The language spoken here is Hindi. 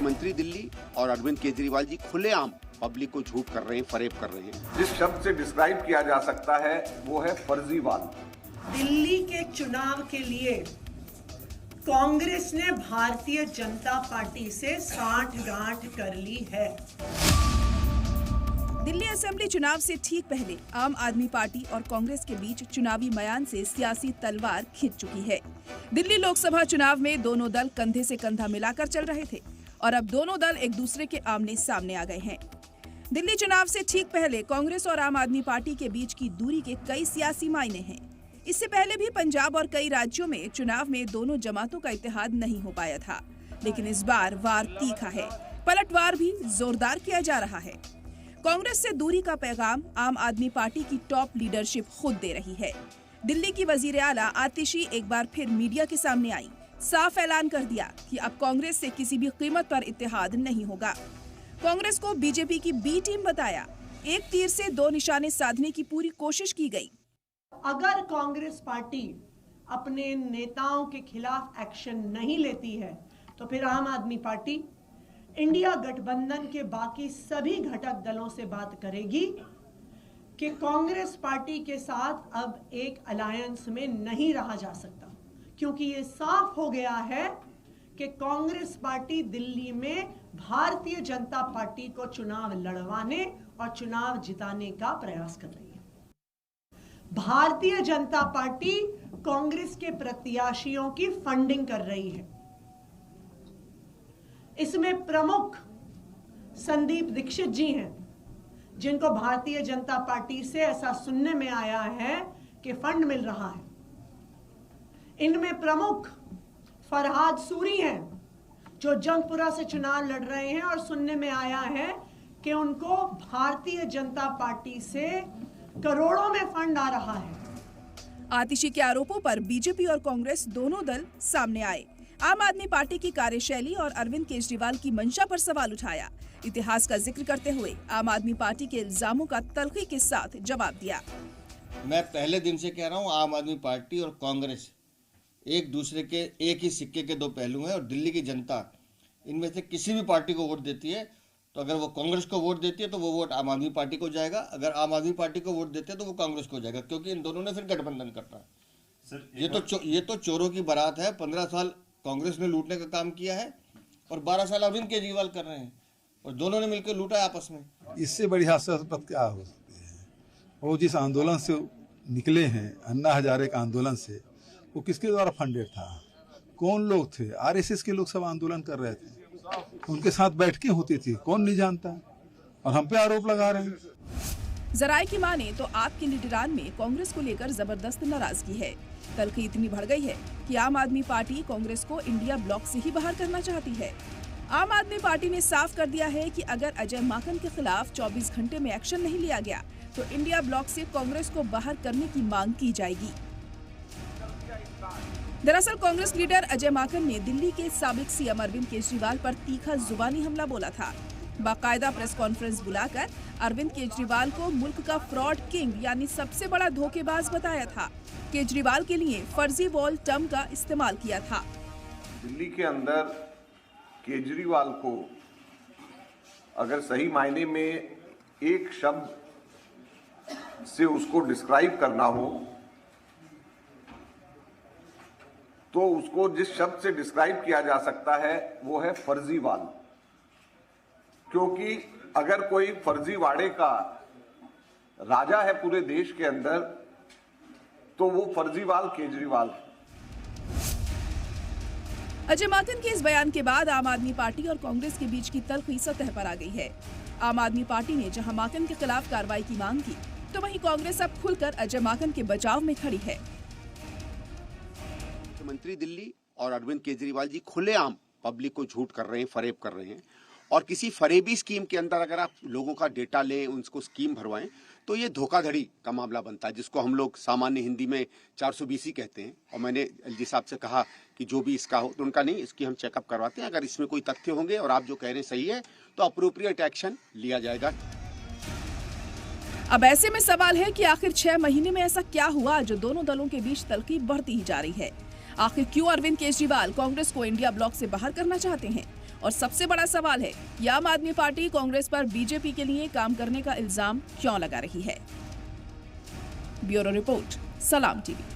मुख्यमंत्री दिल्ली और अरविंद केजरीवाल जी खुलेआम पब्लिक को झूठ कर रहे हैं, फरेब कर रहे हैं। जिस शब्द से डिस्क्राइब किया जा सकता है वो है फर्जीवाल। दिल्ली के चुनाव के लिए कांग्रेस ने भारतीय जनता पार्टी से साठगांठ कर ली है। दिल्ली असेंबली चुनाव से ठीक पहले आम आदमी पार्टी और कांग्रेस के बीच चुनावी मैदान से सियासी तलवार खिंच चुकी है। दिल्ली लोकसभा चुनाव में दोनों दल कंधे से कंधा मिलाकर चल रहे थे और अब दोनों दल एक दूसरे के आमने सामने आ गए हैं। दिल्ली चुनाव से ठीक पहले कांग्रेस और आम आदमी पार्टी के बीच की दूरी के कई सियासी मायने हैं। इससे पहले भी पंजाब और कई राज्यों में चुनाव में दोनों जमातों का इत्तेहाद नहीं हो पाया था, लेकिन इस बार वार तीखा है, पलटवार भी जोरदार किया जा रहा है। कांग्रेस से दूरी का पैगाम आम आदमी पार्टी की टॉप लीडरशिप खुद दे रही है। दिल्ली की वजीर आला आतिशी एक बार फिर मीडिया के सामने आई, साफ ऐलान कर दिया कि अब कांग्रेस से किसी भी कीमत पर इत्तेहाद नहीं होगा। कांग्रेस को बीजेपी की बी टीम बताया। एक तीर से दो निशाने साधने की पूरी कोशिश की गई। अगर कांग्रेस पार्टी अपने नेताओं के खिलाफ एक्शन नहीं लेती है तो फिर आम आदमी पार्टी इंडिया गठबंधन के बाकी सभी घटक दलों से बात करेगी कि कांग्रेस पार्टी के साथ अब एक अलायंस में नहीं रहा जा सकता, क्योंकि ये साफ हो गया है कि कांग्रेस पार्टी दिल्ली में भारतीय जनता पार्टी को चुनाव लड़वाने और चुनाव जिताने का प्रयास कर रही है। भारतीय जनता पार्टी कांग्रेस के प्रत्याशियों की फंडिंग कर रही है। इसमें प्रमुख संदीप दीक्षित जी हैं, जिनको भारतीय जनता पार्टी से ऐसा सुनने में आया है कि फंड मिल रहा है। इनमें प्रमुख फरहाद सूरी हैं, जो जंगपुरा से चुनाव लड़ रहे हैं और सुनने में आया है कि उनको भारतीय जनता पार्टी से करोड़ों में फंड आ रहा है। आतिशी के आरोपों पर बीजेपी और कांग्रेस दोनों दल सामने आए। आम आदमी पार्टी की कार्यशैली और अरविंद केजरीवाल की मंशा पर सवाल उठाया। इतिहास का जिक्र करते हुए आम आदमी पार्टी के इल्जामों का तल्खी के साथ जवाब दिया। मैं पहले दिन से कह रहा हूँ, आम आदमी पार्टी और कांग्रेस एक दूसरे के एक ही सिक्के के दो पहलू हैं और दिल्ली की जनता इनमें से किसी भी पार्टी को वोट देती है तो अगर वो कांग्रेस को वोट देती है तो वो वोट आम आदमी पार्टी को जाएगा, अगर आम आदमी पार्टी को वोट देते हैं तो वो कांग्रेस को जाएगा, क्योंकि इन दोनों ने फिर गठबंधन करना है। ये तो चोरों की बारात है। 15 साल कांग्रेस ने लूटने का काम किया है और 12 साल अरविंद केजरीवाल कर रहे हैं और दोनों ने मिलकर लूटा है आपस में। इससे बड़ी हास्यास्पद क्या हो सकती है? वो जिस आंदोलन से निकले हैं, अन्ना हजारे का आंदोलन से, वो किसके द्वारा फंडेड था? कौन लोग थे? आरएसएस के लोग सब आंदोलन कर रहे थे, उनके साथ बैठकें होती थी, कौन नहीं जानता? और हम पे आरोप लगा रहे हैं। जराये की माने तो आप के लीडरान में कांग्रेस को लेकर जबरदस्त नाराजगी है। तल्खी इतनी बढ़ गई है कि आम आदमी पार्टी कांग्रेस को इंडिया ब्लॉक से ही बाहर करना चाहती है। आम आदमी पार्टी ने साफ कर दिया है कि अगर अजय माकन के खिलाफ 24 घंटे में एक्शन नहीं लिया गया तो इंडिया ब्लॉक से कांग्रेस को बाहर करने की मांग की जाएगी। दरअसल कांग्रेस लीडर अजय माकन ने दिल्ली के साबिक सीएम अरविंद केजरीवाल पर तीखा जुबानी हमला बोला था। बाकायदा प्रेस कॉन्फ्रेंस बुलाकर अरविंद केजरीवाल को मुल्क का फ्रॉड किंग यानी सबसे बड़ा धोखेबाज बताया था। केजरीवाल के लिए फर्जी वॉल टर्म का इस्तेमाल किया था। दिल्ली के अंदर केजरीवाल को अगर सही मायने में एक शब्द से उसको डिस्क्राइब करना हो तो उसको जिस शब्द से डिस्क्राइब किया जा सकता है वो है फर्जीवाल। क्योंकि अगर कोई फर्जीवाड़े का राजा है पूरे देश के अंदर तो वो फर्जीवाल केजरीवाल है। अजय माकन के इस बयान के बाद आम आदमी पार्टी और कांग्रेस के बीच की तल्खी सतह पर आ गई है। आम आदमी पार्टी ने जहां माकन के खिलाफ कार्रवाई की मांग की तो वहीं कांग्रेस अब खुलकर अजय माकन के बचाव में खड़ी है। मुख्यमंत्री दिल्ली और अरविंद केजरीवाल जी खुलेआम पब्लिक को झूठ कर रहे हैं, फरेब कर रहे हैं। और किसी फरेबी स्कीम के अंदर अगर आप लोगों का डेटा लें, उनको स्कीम भरवाएं तो ये धोखाधड़ी का मामला बनता है, जिसको हम लोग सामान्य हिंदी में 420 कहते हैं। और मैंने एलजी साहब से कहा कि जो भी इसका हो, तो उनका नहीं, इसकी हम चेकअप करवाते हैं, अगर इसमें कोई तथ्य होंगे और आप जो कह रहे हैं सही है तो अप्रोप्रिएट एक्शन लिया जाएगा। अब ऐसे में सवाल है कि आखिर 6 महीने में ऐसा क्या हुआ जो दोनों दलों के बीच तल्खी बढ़ती ही जा रही है। आखिर क्यों अरविंद केजरीवाल कांग्रेस को इंडिया ब्लॉक से बाहर करना चाहते हैं? और सबसे बड़ा सवाल है कि आम आदमी पार्टी कांग्रेस पर बीजेपी के लिए काम करने का इल्जाम क्यों लगा रही है? ब्यूरो रिपोर्ट, सलाम टीवी।